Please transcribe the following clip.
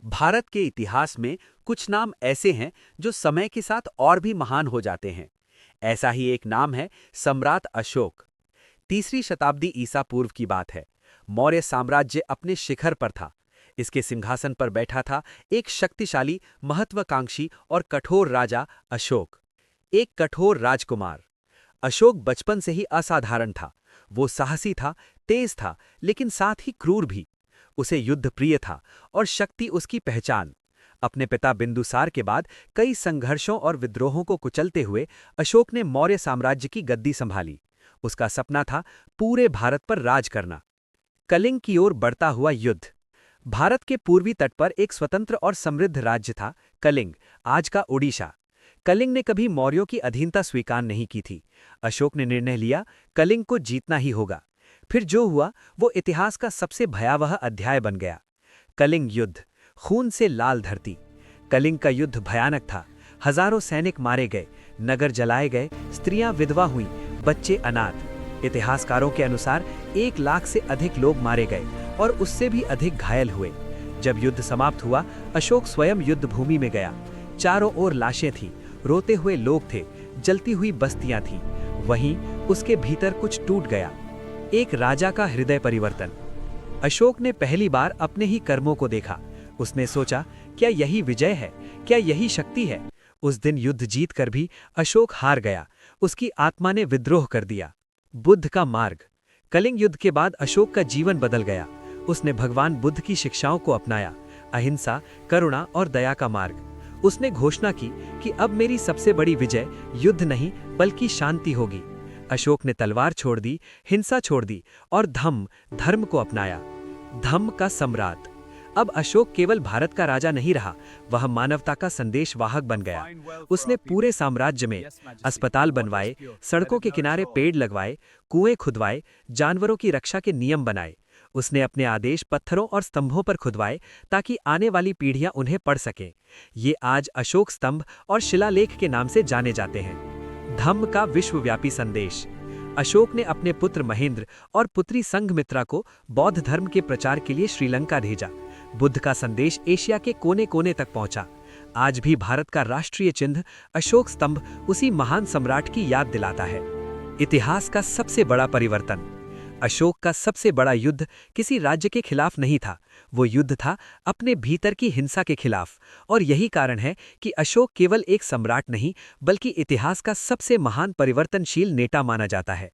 भारत के इतिहास में कुछ नाम ऐसे हैं जो समय के साथ और भी महान हो जाते हैं। ऐसा ही एक नाम है सम्राट अशोक। तीसरी शताब्दी ईसा पूर्व की बात है। मौर्य साम्राज्य अपने शिखर पर था। इसके सिंहासन पर बैठा था एक शक्तिशाली, महत्वाकांक्षी और कठोर राजा अशोक। एक कठोर राजकुमार। अशोक बचपन से ही असाधारण था। वो साहसी था, तेज था, लेकिन साथ ही क्रूर भी। उसे युद्ध प्रिय था और शक्ति उसकी पहचान। अपने पिता बिंदुसार के बाद कई संघर्षों और विद्रोहों को कुचलते हुए अशोक ने मौर्य साम्राज्य की गद्दी संभाली। उसका सपना था पूरे भारत पर राज करना। कलिंग की ओर बढ़ता हुआ युद्ध। भारत के पूर्वी तट पर एक स्वतंत्र और समृद्ध राज्य था कलिंग, आज का ओडिशा। कलिंग ने कभी मौर्यों की अधीनता स्वीकार नहीं की थी। अशोक ने निर्णय लिया, कलिंग को जीतना ही होगा। फिर जो हुआ वो इतिहास का सबसे भयावह अध्याय बन गया। कलिंग युद्ध, खून से लाल धरती। कलिंग का युद्ध भयानक था। हजारों सैनिक मारे गए, नगर जलाए गए, स्त्रियां विधवा हुईं, बच्चे अनाथ। इतिहासकारों के अनुसार 1 लाख से अधिक लोग मारे गए और उससे भी अधिक घायल हुए। जब युद्ध समाप्त हुआ, अशोक स्वयं युद्ध भूमि में गया। चारों ओर लाशें थीं, रोते हुए लोग थे, जलती हुई बस्तियां थीं। वहीं उसके भीतर कुछ टूट गया। एक राजा का हृदय परिवर्तन। अशोक ने पहली बार अपने ही कर्मों को देखा। उसने सोचा, क्या यही विजय है? क्या यही शक्ति है? उस दिन युद्ध जीत कर भी अशोक हार गया। उसकी आत्मा ने विद्रोह कर दिया। बुद्ध का मार्ग। कलिंग युद्ध के बाद अशोक का जीवन बदल गया। उसने भगवान बुद्ध की शिक्षाओं को अपनाया, अहिंसा, करुणा और दया का मार्ग। उसने घोषणा की कि अब मेरी सबसे बड़ी विजय युद्ध नहीं बल्कि शांति होगी। अशोक ने तलवार छोड़ दी, हिंसा छोड़ दी और धर्म को अपनाया। धम्म का सम्राट। अब अशोक केवल भारत का राजा नहीं रहा, वह मानवता का संदेशवाहक बन गया। उसने पूरे साम्राज्य में अस्पताल बनवाए, सड़कों के किनारे पेड़ लगवाए, कुएं खुदवाए, जानवरों की रक्षा के नियम बनाए। उसने अपने आदेश पत्थरों और स्तंभों पर खुदवाए ताकि आने वाली पीढ़ियां उन्हें पढ़ सकें। ये आज अशोक स्तंभ और शिलालेख के नाम से जाने जाते हैं। धम्म का विश्वव्यापी संदेश। अशोक ने अपने पुत्र महेंद्र और पुत्री संघमित्रा को बौद्ध धर्म के प्रचार के लिए श्रीलंका भेजा। बुद्ध का संदेश एशिया के कोने कोने तक पहुंचा। आज भी भारत का राष्ट्रीय चिन्ह अशोक स्तंभ उसी महान सम्राट की याद दिलाता है। इतिहास का सबसे बड़ा परिवर्तन। अशोक का सबसे बड़ा युद्ध किसी राज्य के खिलाफ नहीं था, वो युद्ध था अपने भीतर की हिंसा के खिलाफ। और यही कारण है कि अशोक केवल एक सम्राट नहीं बल्कि इतिहास का सबसे महान परिवर्तनशील नेता माना जाता है।